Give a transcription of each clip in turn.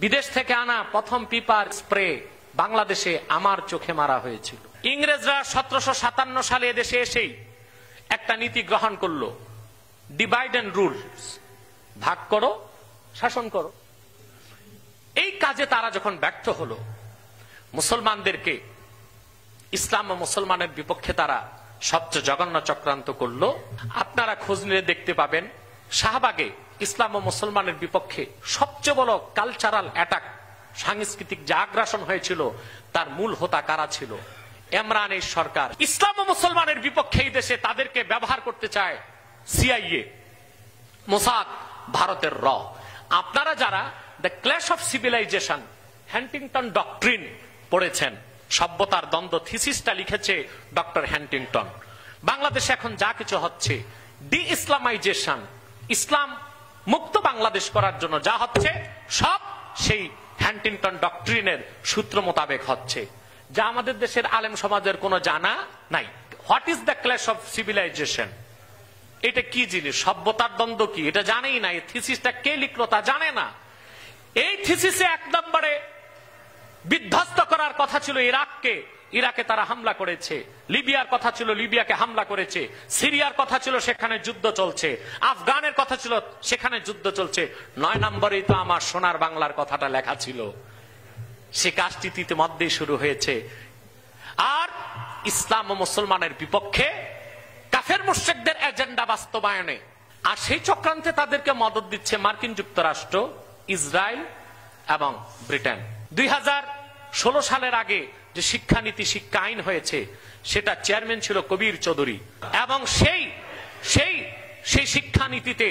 বিদেশ থেকে আনা প্রথম পিপার স্প্রে বাংলাদেশে আমার চোখে মারা হয়েছিল। ইংরেজরা 1757 সালে এদেশে এসেই একটা নীতি গ্রহণ করলো, ডিভাইড এন্ড রুল, ভাগ করো শাসন করো। এই কাজে তারা যখন ব্যর্থ হলো, মুসলমানদেরকে ইসলাম ও মুসলমানের বিপক্ষে তারা সবচেয়ে জঘন্য চক্রান্ত করলো। আপনারা খোঁজ নিলে দেখতে পাবেন শাহবাগে ইসলাম ও মুসলমানের বিপক্ষে সবচেয়ে বড় কালচারাল অ্যাটাক, সাংস্কৃতিক যে আগ্রাসন হয়েছিল তার মূল হোতা কারা ছিল? ইমরানের সরকার। ইসলাম ও মুসলমানের বিপক্ষে এই দেশে তাদেরকে ব্যবহার করতে চায় সিআইএ, মোসাদ, ভারতের র। আপনারা যারা the clash of civilization, Huntington doctrine পড়েছেন, সভ্যতার দ্বন্দ্ব থিসিসটা লিখেছে ডক্টর হ্যান্টিংটন। বাংলাদেশে এখন যা কিছু হচ্ছে, ডি ইসলামাইজেশন, ইসলাম মুক্ত বাংলাদেশ করার জন্য যা হচ্ছে সব সেই হ্যান্টিংটন ডক্ট্রিনের সূত্র মোতাবেক হচ্ছে, যা আমাদের দেশের আলেম সমাজের কোনো জানা নাই। What is the clash of civilization? এটা কি জিনিস? সভ্যতার দ্বন্দ্ব কি এটা জানেই না। এই থিসিসটা কে লিখলো তা জানে না। এই থিসিসে এক নম্বরে বিধ্বস্ত করার কথা ছিল ইরাককে, ইরাকে তারা হামলা করেছে। লিবিয়ার কথা ছিল, লিবিয়াকে হামলা করেছে। সিরিয়ার কথা ছিল, সেখানে যুদ্ধ চলছে। আফগানের কথা ছিল, সেখানে যুদ্ধ চলছে। 9 নম্বরেই তো আমার সোনার বাংলার কথাটা লেখা ছিল। সে কাজটি ইতিমধ্যেই শুরু হয়েছে। আর ইসলাম ও মুসলমানের বিপক্ষে কাফের মুশরিকদের এজেন্ডা বাস্তবায়নে, আর সেই চক্রান্তে তাদেরকে মদত দিচ্ছে মার্কিন যুক্তরাষ্ট্র, ইসরায়েল এবং ব্রিটেন। 2016 সালের আগে যে শিক্ষানীতি, শিক্ষা আইন হয়েছে, সেটা চেয়ারম্যান ছিল কবির চৌধুরী, এবং সেই শিক্ষানীতিতে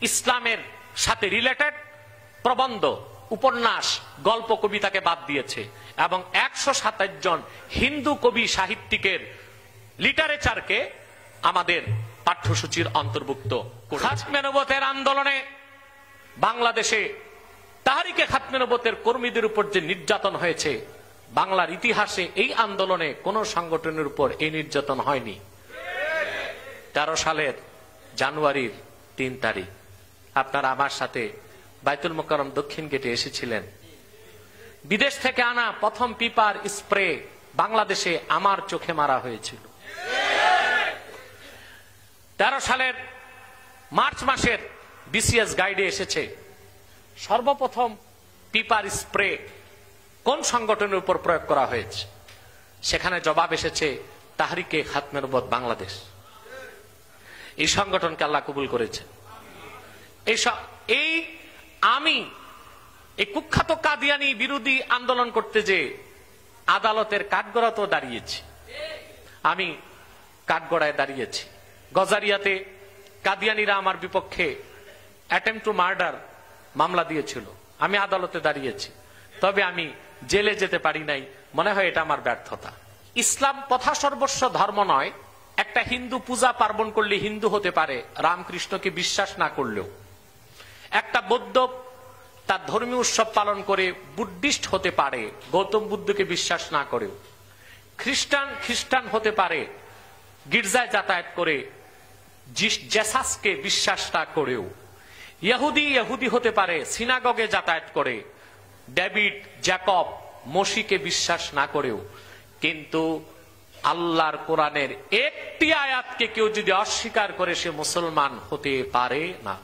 ইসলামের সাথে রিলেটেড প্রবন্ধ, উপন্যাস, গল্প, কবিতাকে বাদ দিয়েছে, এবং 127 জন হিন্দু কবি সাহিত্যিকের লিটারেচারকে আমাদের পাঠ্যসূচির অন্তর্ভুক্ত করেছে। খাতমে নবুয়তের আন্দোলনে বাংলাদেশে তাহরিকে খাতমে নবুয়তের কর্মীদের উপর যে নির্যাতন হয়েছে, বাংলার ইতিহাসে এই আন্দোলনে কোন সংগঠনের উপর এই নির্যাতন হয়নি। 13 সালের জানুয়ারির 3 তারিখ আপনারা আমার সাথে বাইতুল মোকাররম দক্ষিণ গেটে এসেছিলেন। বিদেশ থেকে আনা প্রথম পিপার স্প্রে বাংলাদেশে আমার চোখে মারা হয়েছিল। 13 সালের মার্চ মাসের বিসিএস গাইডে এসেছে সর্বপ্রথম পিপার স্প্রে কোন সংগঠনের উপর প্রয়োগ করা হয়েছে। সেখানে জবাব এসেছে তাহরিকে খাতমে নবুয়ত বাংলাদেশ। এই সংগঠনকে আল্লাহ কবুল করেছে। আমি এই কুখ্যাত কাদিয়ানি বিরোধী আন্দোলন করতে যে আদালতের কাঠগড়াতেও দাঁড়িয়েছি। আমি কাঠগড়ায় দাঁড়িয়েছি। গজারিয়াতে কাদিয়ানিরা আমার বিপক্ষে অ্যাটেম্প টু মার্ডার মামলা দিয়েছিল, আমি আদালতে দাঁড়িয়েছি। তবে আমি জেলে যেতে পারি নাই। মনে হয় এটা আমার ব্যর্থতা। ইসলাম প্রথা সর্বস্ব ধর্ম নয়। একটা হিন্দু পূজা পার্বণ করলে হিন্দু হতে পারে, রামকৃষ্ণকে বিশ্বাস না করলেও। একটা বৌদ্ধ তার ধর্মীয় উৎসব পালন করে বুদ্ধিস্ট হতে পারে, গৌতম বুদ্ধকে বিশ্বাস না করেও। খ্রিস্টান হতে পারে, গির্জায় যাতায়াত করে জেসাসকে বিশ্বাস না করেও। ইহুদি হতে পারে, সিনাগগে যাতায়াত করে ডেভিড, জ্যাকব, মসিকে বিশ্বাস না করেও। কিন্তু আল্লাহর কোরআনের একটি আয়াতকে কেউ যদি অস্বীকার করে, সে মুসলমান হতে পারে না।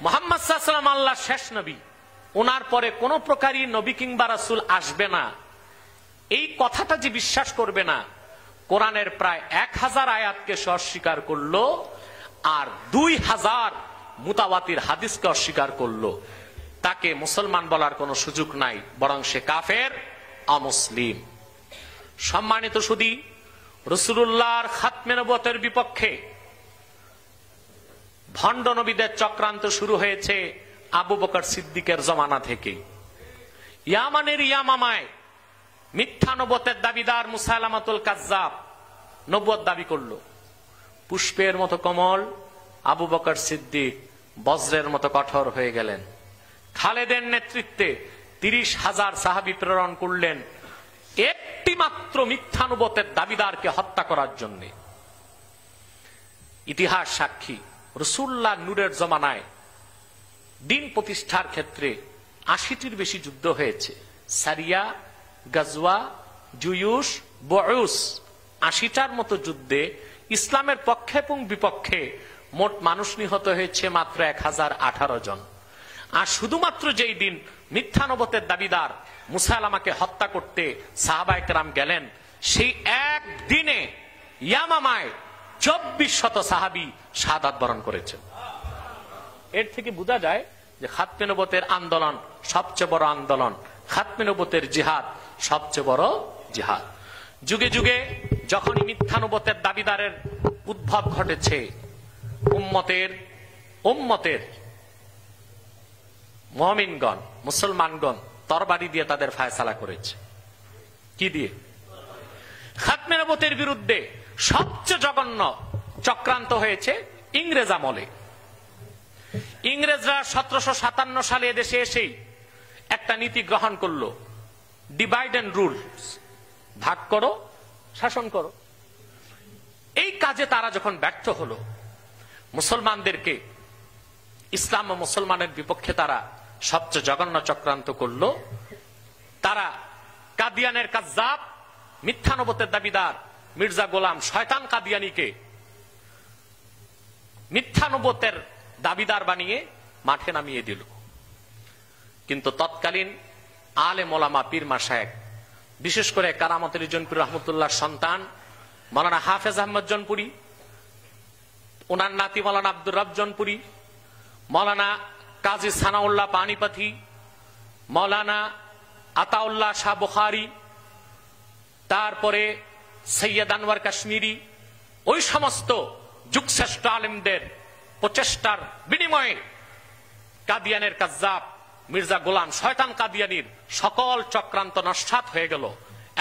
মুহাম্মদ সাল্লাল্লাহু আলাইহি ওয়াসাল্লাম আল্লাহর শেষ নবী, ওনার পরে কোন প্রকারই নবী কিংবা রাসূল আসবে না, এই কথাটা যে বিশ্বাস করবে না, কোরআনের প্রায় 1000 আয়াতকে সে অস্বীকার করলো, আর 2000 মুতাওয়াতির হাদিসকে অস্বীকার করলো, তাকে মুসলমান বলার কোনো সুযোগ নাই, বরং সে কাফের, অমুসলিম। সম্মানিত সুধী, রাসূলুল্লাহর খাতমে নবুয়তের বিপক্ষে ভণ্ড নবীদের চক্রান্ত শুরু হয়েছে আবু বকর সিদ্দিকের জমানা থেকে। ইয়ামানের ইয়ামামায় মিথ্যা নবুয়তের দাবিদার মুসাইলামাতুল কাজ্জাব নবুয়ত দাবি করলো। পুষ্পের মতো কোমল আবু বকর সিদ্দিক বজ্রের মতো কঠোর হয়ে গেলেন। খালেদের নেতৃত্বে 30,000 সাহাবী প্রেরণ করলেন একটি মাত্র মিথ্যা নবুয়তের দাবিদারকে হত্যা করার জন্য। ইতিহাস সাক্ষী, রাসূলুল্লাহ নূরের জমানায় দিন প্রতিষ্ঠার ক্ষেত্রে ৮০টির বেশি যুদ্ধ হয়েছে। সারিয়া, গাজওয়া, জুয়ুস, বউস, ৮০টার মতো যুদ্ধে ইসলামের পক্ষে এবং বিপক্ষে মোট মানুষ নিহত হয়েছে মাত্র ১০১৮ জন। আর শুধুমাত্র যেই দিন মিথ্যা নবুওয়াতের দাবিদার মুসাইলামাকে হত্যা করতে সাহাবায়ে কেরাম গেলেন, সেই একদিনে ইয়ামামায় ২৪০০ সাহাবী শাহাদাত বরণ করেছেন। এর থেকে বোঝা যায় যে খাতমে নবুওয়াতের আন্দোলন সবচেয়ে বড় আন্দোলন, খাতমে নবুওয়াতের জিহাদ সবচেয়ে বড় জিহাদ। যুগে যুগে যখনই মিথ্যা নবুওয়াতের দাবিদারের উদ্ভব ঘটেছে, উম্মতের মুমিনগণ, মুসলমানগণ তরবারি দিয়ে তাদের ফায়সালা করেছে। কি দিয়ে? খাতমে নবুওয়াতের বিরুদ্ধে সবচেয়ে জঘন্য চক্রান্ত হয়েছে ইংরেজ আমলে। ইংরেজরা ১৭৫৭ সালে এদেশে এসেই একটা নীতি গ্রহণ করলো, ডিভাইড এন্ড রুল, ভাগ করো, শাসন করো। এই কাজে তারা যখন ব্যর্থ হলো, মুসলমানদেরকে, ইসলাম ও মুসলমানের বিপক্ষে তারা সবচেয়ে জঘন্য চক্রান্ত করলো। তারা কাদিয়ানের কাজ্জাব, মিথ্যা নবুওয়াতের দাবিদার মির্জা গোলাম শয়তান কাদিয়ানীকে মিথ্যা নবুওয়াতের দাবিদার বানিয়ে মাঠে নামিয়ে দিল। কিন্তু তৎকালীন আলেম ওলামা, পীর মাশায়েখ, বিশেষ করে কারামতুল জনপুরি রহমতুল্লাহ সন্তান মাওলানা হাফেজ আহমদ জনপুরি, ওনার নাতি মাওলানা আব্দুর রব জনপুরি, মাওলানা কাজী সানাউল্লাহ পানিপথি, মাওলানা আতাউল্লাহ শাহ বুখারী, তারপরে সৈয়দ আনোয়ার কাশ্মীরি, ওই সমস্ত যুগশ্রেষ্ঠ আলেমদের প্রচেষ্টার বিনিময়ে কাদিয়ানের কাজ্জাব মির্জা গোলাম শয়তান কাদিয়ানির সকল চক্রান্ত নস্যাৎ হয়ে গেল।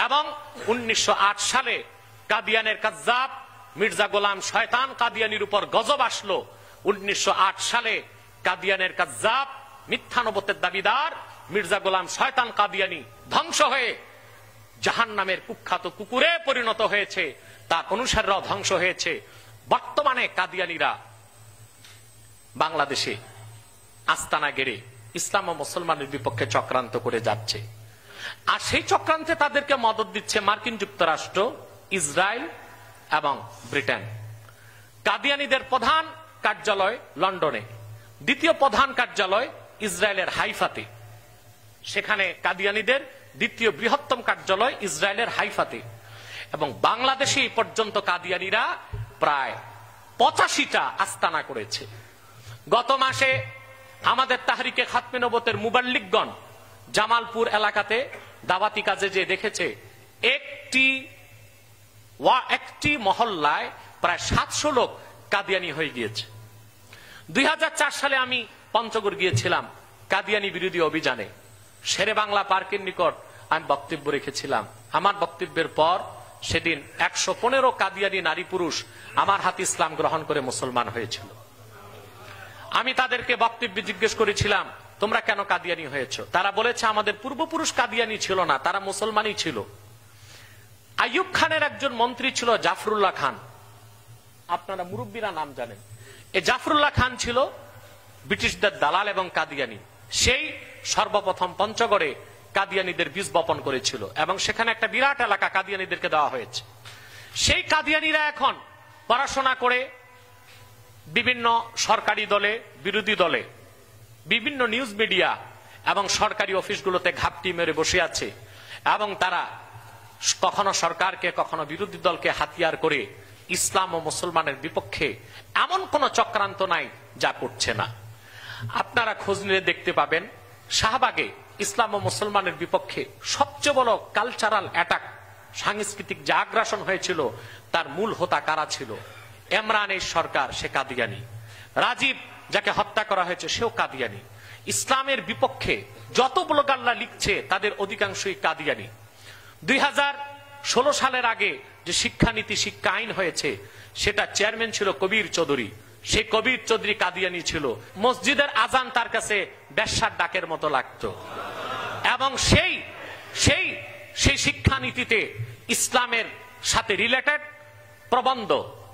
এবং ১৯০৮ সালে কাদিয়ানের কাজ্জাব মির্জা গোলাম শয়তান কাদিয়ানির উপর গজব আসলো। ১৯০৮ সালে কাদিয়ানের কাজ্জাব মিথ্যা নবুওয়াতের দাবিদার মির্জা গোলাম শয়তান কাদিয়ানি ধ্বংস হয়ে জাহান্নামের কুখ্যাত কুকুরে পরিণত হয়েছে, তার অনুসারীরাও ধ্বংস হয়েছে। বর্তমানে কাদিয়ানিরা বাংলাদেশে আস্তানা গেড়ে ইসলাম ও মুসলমানের বিপক্ষে চক্রান্ত করে যাচ্ছে। আর সেই চক্রান্তে তাদেরকে মদদ দিচ্ছে মার্কিন যুক্তরাষ্ট্র, ইসরায়েল এবং ব্রিটেন। কাদিয়ানীদের প্রধান কার্যালয় লন্ডনে, দ্বিতীয় প্রধান কার্যালয় ইসরায়েলের হাইফাতে। সেখানে কাদিয়ানীদের দ্বিতীয় বৃহত্তম কার্যালয় ইসরায়েলের হাইফাতে। এবং বাংলাদেশে এই পর্যন্ত কাদিয়ানীরা প্রায় ৮৫টা আস্তানা করেছে। গত মাসে আমাদের তাহরিকে খাতমে নবুওয়াতের মুবাল্লিগগণ জামালপুর এলাকাতে দাওয়াতি কাজে যে দেখেছে, একটি মহল্লায় প্রায় ৭০০ লোক কাদিয়ানী হয়ে গিয়েছে। ২০০৪ সালে আমি পঞ্চগড় গিয়েছিলাম কাদিয়ানী বিরোধী অভিযানে। শেরে বাংলা পার্কের নিকট আমি বক্তব্য রেখেছিলাম। আমার বক্তব্যের পর সেদিন ১১৫ কাদিয়ানী নারী পুরুষ আমার হাতে ইসলাম গ্রহণ করে মুসলমান হয়েছিল। আমি তাদেরকে বক্তব্যে জিজ্ঞেস করেছিলাম, তোমরা কেন কাদিয়ানী হয়েছো? তারা বলেছে, আমাদের পূর্বপুরুষ কাদিয়ানী ছিল না, তারা মুসলমানই ছিল। আইয়ুব খানের একজন মন্ত্রী ছিল জাফরুল্লাহ খান, আপনারা মুরব্বীরা নাম জানেন। এই জাফরুল্লাহ খান ছিল ব্রিটিশদের দালাল এবং কাদিয়ানী। সেই সর্বপ্রথম পঞ্চগড়ে কাদিয়ানীদের বীজ বপন করেছিল এবং সেখানে একটা বিরাট এলাকা কাদিয়ানীদেরকে দেওয়া হয়েছে। সেই কাদিয়ানীরা এখন পড়াশোনা করে বিভিন্ন সরকারি দলে, বিরোধী দলে, বিভিন্ন নিউজ মিডিয়া এবং সরকারি অফিসগুলোতে ঘাপটি মেরে বসে আছে। এবং তারা কখনো সরকারকে, কখনো বিরোধী দলকে হাতিয়ার করে ইসলাম ও মুসলমানের বিপক্ষে এমন কোন চক্রান্ত নাই যা করছে না। আপনারা খোঁজ নিলে দেখতে পাবেন, শাহবাগে ইসলাম ও মুসলমানের বিপক্ষে সবচেয়ে বড় কালচারাল অ্যাটাক, সাংস্কৃতিক যে আগ্রাসন হয়েছিল, তার মূল হোতা কারা ছিল? ইমরানের সরকার, সে কাদিয়ানী। রাজীব যাকে হত্যা করা হয়েছে, সেও কাদিয়ানী। ইসলামের বিপক্ষে যত ব্লগাররা লিখছে তাদের অধিকাংশই কাদিয়ানী। ২০১৬ সালের আগে যে শিক্ষানীতি, শিক্ষা আইন হয়েছে, সেটা চেয়ারম্যান ছিল কবির চৌধুরী। সেই কবির চৌধুরী কাদিয়ানী ছিল। মসজিদের আজান তার কাছে বেশ্যার ডাকের মতো লাগতো। এবং সেই শিক্ষানীতিতে ইসলামের সাথে রিলেটেড প্রবন্ধ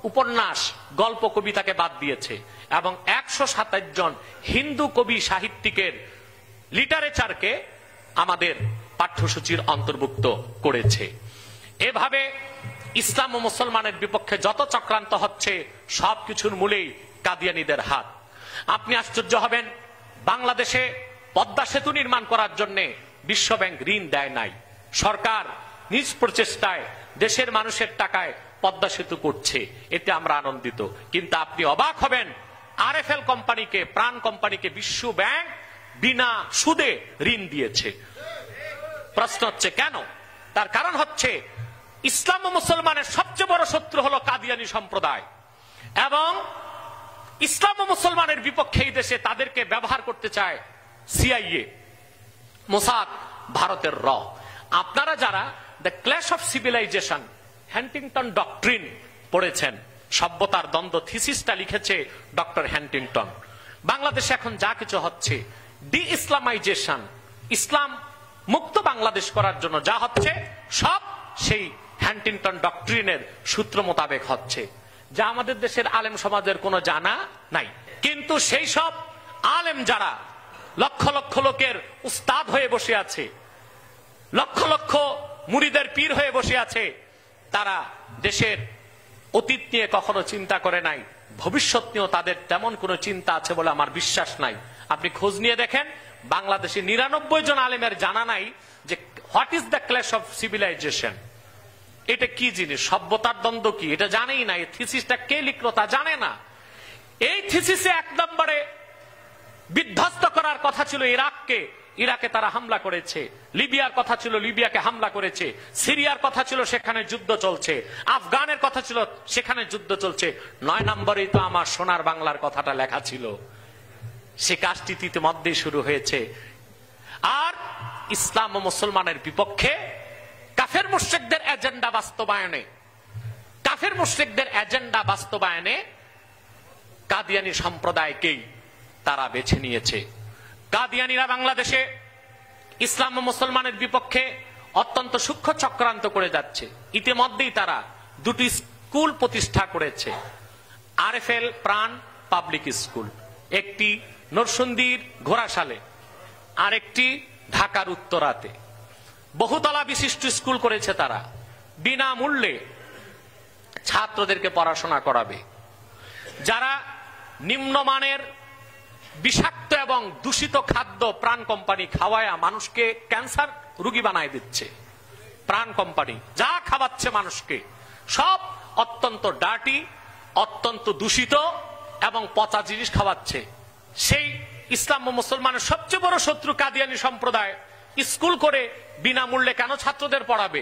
উপন্যাস, গল্প, কবিতাকে বাদ দিয়েছে এবং 127 জন হিন্দু কবি সাহিত্যিকের লিটারেচারকে আমাদের পাঠ্যসূচির অন্তর্ভুক্ত করেছে। এভাবে ইসলাম ও মুসলমানের বিপক্ষে যত চক্রান্ত হচ্ছে সবকিছুর মূলেই কাদিয়ানীদের হাত। আপনি আশ্চর্য হবেন, বাংলাদেশে পদ্মা সেতু নির্মাণ করার জন্য বিশ্বব্যাংক ঋণ দেয় নাই। সরকার নিজ প্রচেষ্টায় দেশের মানুষের টাকায় পদ্মা সেতু করছে, এতে আমরা আনন্দিত। কিন্তু আপনি অবাক হবেন, আরএফএল কোম্পানিকে, প্রাণ কোম্পানিকে বিশ্ব ব্যাংক বিনা সুদে ঋণ দিয়েছে। প্রশ্ন হচ্ছে কেন? তার কারণ হচ্ছে ইসলাম ও মুসলমানের সবচেয়ে বড় শত্রু হলো কাদিয়ানী সম্প্রদায়, এবং ইসলাম ও মুসলমানের বিপক্ষে এই দেশে তাদেরকে ব্যবহার করতে চায় সিআইএ, মোসাদ, ভারতের র। আপনারা যারা the clash of civilization, Huntington doctrine পড়েছেন, সভ্যতার দ্বন্দ্ব থিসিসটা লিখেছে ডক্টর হ্যান্টিংটন। বাংলাদেশে এখন যা কিছু হচ্ছে, ডি ইসলামাইজেশন, ইসলাম মুক্ত বাংলাদেশ করার জন্য যা হচ্ছে সব সেই হ্যান্টিংটন ডক্ট্রিনের সূত্র মোতাবেক হচ্ছে, যা আমাদের দেশের আলেম সমাজের কোনো জানা নাই। কিন্তু সেই সব আলেম যারা লক্ষ লক্ষ লোকের উস্তাদ হয়ে বসে আছে, লক্ষ লক্ষ মুরিদের পীর হয়ে বসে আছে, তারা দেশের অতীত নিয়ে কখনো চিন্তা করে নাই, ভবিষ্যৎ নিয়েও তাদের তেমন কোনো চিন্তা আছে বলে আমার বিশ্বাস নাই। আপনি খোঁজ নিয়ে দেখেন, বাংলাদেশে 99 জন আলেমের জানা নাই যে what is the clash of civilization, এটা কি জিনিস, সভ্যতার দ্বন্দ্ব কি, এটা জানেই না। এই থিসিসটা কে লিখলো তা জানে না। এই থিসিসে 1 নম্বরে বিধ্বস্ত করার কথা ছিল ইরাককে, ইরাকে তারা হামলা করেছে। লিবিয়ার কথা ছিল, লিবিয়াকে হামলা করেছে। সিরিয়ার কথা ছিল, সেখানে যুদ্ধ চলছে। আফগানের কথা ছিল, সেখানে যুদ্ধ চলছে। 9 নম্বরেই তো আমার সোনার বাংলার কথাটা লেখা ছিল। সে কাজটি ইতিমধ্যেই শুরু হয়েছে। আর ইসলাম ও মুসলমানের বিপক্ষে কাফের মুশরিকদের এজেন্ডা বাস্তবায়নে, কাফের মুশরিকদের এজেন্ডা বাস্তবায়নে কাদিয়ানী সম্প্রদায়কেই তারা বেছে নিয়েছে। কাদিয়ানীরা বাংলাদেশে ইসলাম ও মুসলমানের বিপক্ষে অত্যন্ত সূক্ষ্ম চক্রান্ত করে যাচ্ছে। ইতিমধ্যেই তারা 2টি স্কুল প্রতিষ্ঠা করেছে, আরএফএল প্রাণ পাবলিক স্কুল, একটি নরসিংদীর ঘোড়াশালে, আরেকটি ঢাকার উত্তরাতে। বহুতলা বিশিষ্ট স্কুল করেছে তারা, বিনামূল্যে ছাত্রদেরকে পড়াশোনা করাবে। যারা নিম্নমানের বিষাক্ত এবং দূষিত খাদ্য প্রাণ কোম্পানি খাওয়ায়া মানুষকে ক্যান্সার রোগী বানায় দিচ্ছে, প্রাণ কোম্পানি যা খাওয়াচ্ছে মানুষকে সব অত্যন্ত ডার্টি, অত্যন্ত দূষিত এবং পচা জিনিস খাওয়াচ্ছে। সেই ইসলাম ও মুসলমানের সবচেয়ে বড় শত্রু কাদিয়ানী সম্প্রদায় স্কুল করে বিনামূল্যে কেন ছাত্রদের পড়াবে?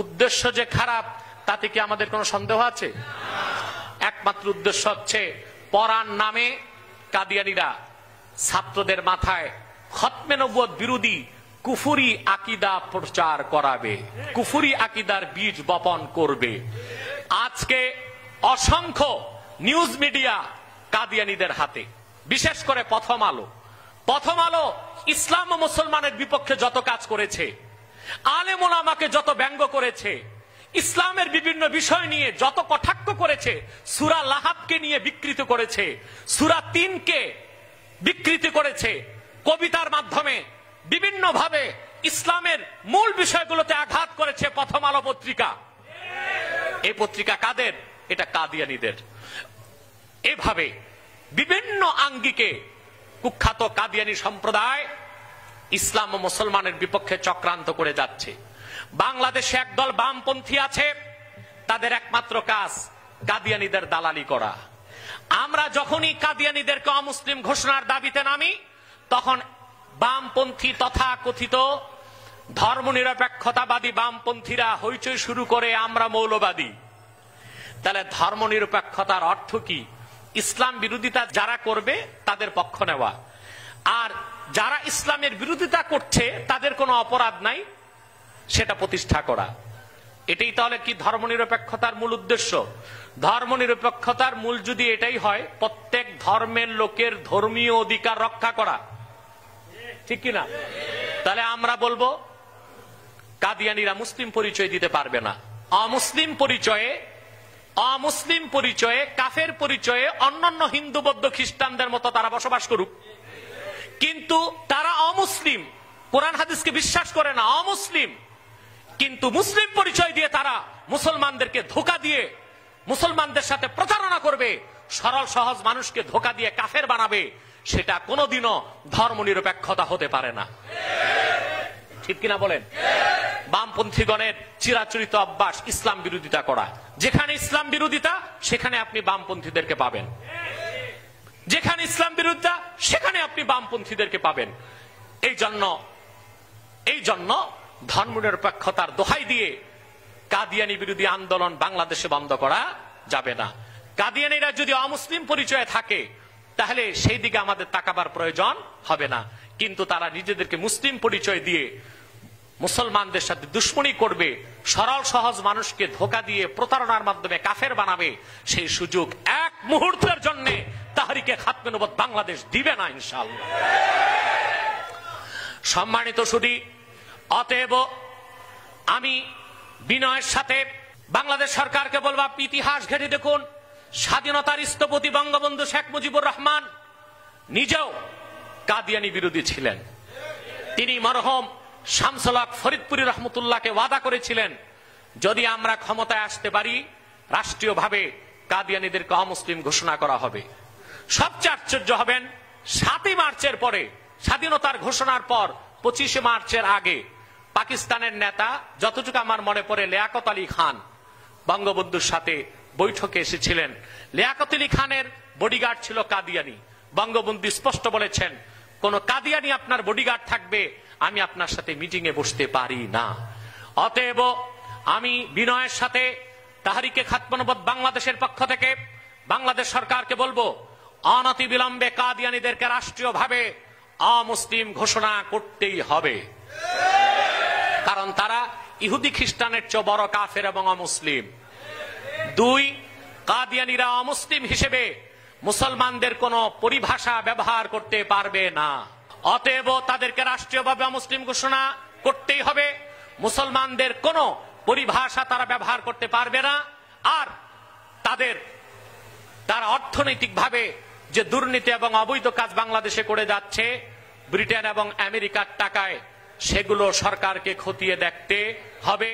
উদ্দেশ্য যে খারাপ তাতে কি আমাদের কোনো সন্দেহ আছে? একমাত্র উদ্দেশ্য হচ্ছে পড়ার নামে কাদিয়ানীরা ছাত্রদের মাথায় খতমে নবুয়ত বিরোধী কুফরি আকীদা প্রচার করাবে, কুফরি আকীদার বীজ বপন করবে। আজকে অসংখ্য নিউজ মিডিয়া কাদিয়ানীদের হাতে, বিশেষ করে প্রথম আলো। প্রথম আলো ইসলাম ও মুসলমানের বিপক্ষে যত কাজ করেছে, আলেম ওলামাকে যত ব্যঙ্গ করেছে, ইসলামের বিভিন্ন বিষয় নিয়ে যত কটাক্ষ করেছে, সূরা লাহাবকে নিয়ে বিকৃত করেছে, সূরা 3কে বিকৃতি করেছে, কবিতার মাধ্যমে বিভিন্ন ভাবে ইসলামের মূল বিষয়গুলোতে আঘাত করেছে প্রথম আলো পত্রিকা। এই পত্রিকা কাদের? এটা কাদিয়ানীদের। এভাবে বিভিন্ন আঙ্গিকে কুখ্যাত কাদিয়ানী সম্প্রদায় ইসলাম ও মুসলমানের বিপক্ষে চক্রান্ত করে যাচ্ছে। বাংলাদেশে একদল বামপন্থী আছে, তাদের একমাত্র কাজ কাদিয়ানীদের দালালি করা। আমরা যখনই কাদিয়ানীদেরকে অমুসলিম ঘোষণার দাবিতে নামি, তখন বামপন্থী তথা কথিত ধর্মনিরপেক্ষতাবাদী বামপন্থীরা হইচই শুরু করে আমরা মৌলবাদী। তাহলে ধর্মনিরপেক্ষতার অর্থ কি? ইসলাম বিরোধিতা যারা করবে তাদের পক্ষ নেওয়া, আর যারা ইসলামের বিরোধিতা করছে তাদের কোনো অপরাধ নাই সেটা প্রতিষ্ঠা করা। এটাই তাহলে কি ধর্মনিরপেক্ষতার মূল উদ্দেশ্য? ধর্মনিরপেক্ষতার মূল যদি এটাই হয়, প্রত্যেক ধর্মের লোকের ধর্মীয় অধিকার রক্ষা করা, ঠিক কিনা? তাহলে আমরা বলবো কাদিয়ানীরা মুসলিম পরিচয় দিতে পারবে না। অমুসলিম পরিচয়ে অমুসলিম পরিচয়ে, কাফের পরিচয়ে অন্যান্য হিন্দু বৌদ্ধ খ্রিস্টানদের মতো তারা বসবাস করুক, কিন্তু তারা অমুসলিম, কোরআন হাদিসকে বিশ্বাস করে না, অমুসলিম, কিন্তু মুসলিম পরিচয় দিয়ে তারা মুসলমানদেরকে ধোঁকা দিয়ে মুসলমানদের সাথে প্রতারণা করবে, সরল সহজ মানুষকে ধোঁকা দিয়ে কাফের বানাবে, সেটা কোনোদিনও ধর্মনিরপেক্ষতা হতে পারে না। ঠিক কিনা বলেন? বামপন্থীগণের চিরাচরিত অভ্যাস ইসলাম বিরোধিতা করা। যেখানে ইসলাম বিরোধিতা সেখানে আপনি বামপন্থীদেরকে পাবেন, যেখানে ইসলাম বিরোধিতা সেখানে আপনি বামপন্থীদেরকে পাবেন। এই জন্য ধর্মনিরপেক্ষতার দোহাই দিয়ে কাদিয়ানি বিরোধী আন্দোলন বাংলাদেশে বন্ধ করা যাবে না। কাদিয়ানিরা যদি অমুসলিম পরিচয়ে থাকে তাহলে সেই দিকে আমাদের তাকাবার প্রয়োজন হবে না, কিন্তু তারা নিজেদেরকে মুসলিম পরিচয় দিয়ে মুসলমানদের সাথে দুশ্মনী করবে, সরল সহজ মানুষকে ধোঁকা দিয়ে প্রতারণার মাধ্যমে কাফের বানাবে, সেই সুযোগ এক মুহূর্তের জন্য তাহরিকে খাতমে নবুওয়াত বাংলাদেশ দিবে না ইনশাআল্লাহ। সম্মানিত সুধী, অতএব আমি বিনয়ের সাথে বাংলাদেশ সরকারকে বলবো, আপনি ইতিহাস ঘেঁটে দেখুন, স্বাধীনতার স্থপতি বঙ্গবন্ধু শেখ মুজিবুর রহমান নিজেও কাদিয়ানি বিরোধী ছিলেন। তিনি মরহুম শামসুল হক ফরিদপুরি রহমতুল্লাহকে ওয়াদা করেছিলেন, যদি আমরা ক্ষমতায় আসতে পারি রাষ্ট্রীয়ভাবে কাদিয়ানিদেরকে অমুসলিম ঘোষণা করা হবে। সবচেয়ে আশ্চর্য হবেন, 7ই মার্চের পরে, স্বাধীনতার ঘোষণার পর 25শে মার্চের আগে পাকিস্তানের নেতা, যতটুকু আমার মনে পড়ে, লিয়াকত আলী খান বঙ্গবন্ধুর সাথে বৈঠকে এসেছিলেন। লিয়াকত আলী খানের বডিগার্ড ছিল কাদিয়ানি। বঙ্গবন্ধু স্পষ্ট বলেছেন, কোন কাদিয়ানি আপনার বডিগার্ড থাকবে, আমি আপনার সাথে মিটিং এ বসতে পারি না। অতএব আমি বিনয়ের সাথে তাহরিকে খাতমে নবুওয়াত বাংলাদেশের পক্ষ থেকে বাংলাদেশ সরকারকে বলবো, অনতি বিলম্বে কাদিয়ানিদেরকে রাষ্ট্রীয়ভাবে অমুসলিম ঘোষণা করতেই হবে, কারণ তারা ইহুদি খ্রিস্টানের চেয়ে বড় কাফের এবং অমুসলিম। 2, কাদিয়ানিরা অমুসলিম হিসেবে মুসলমানদের কোন পরিভাষা ব্যবহার করতে পারবে না। অতএব তাদেরকে রাষ্ট্রীয়ভাবে অমুসলিম ঘোষণা করতেই হবে। মুসলমানদের কোন পরিভাষা তারা ব্যবহার করতে পারবে না। আর তারা অর্থনৈতিকভাবে যে দুর্নীতি এবং অবৈধ কাজ বাংলাদেশে করে যাচ্ছে ব্রিটেন এবং আমেরিকার টাকায়, সেগুলো সরকারকে খতিয়ে দেখতে হবে।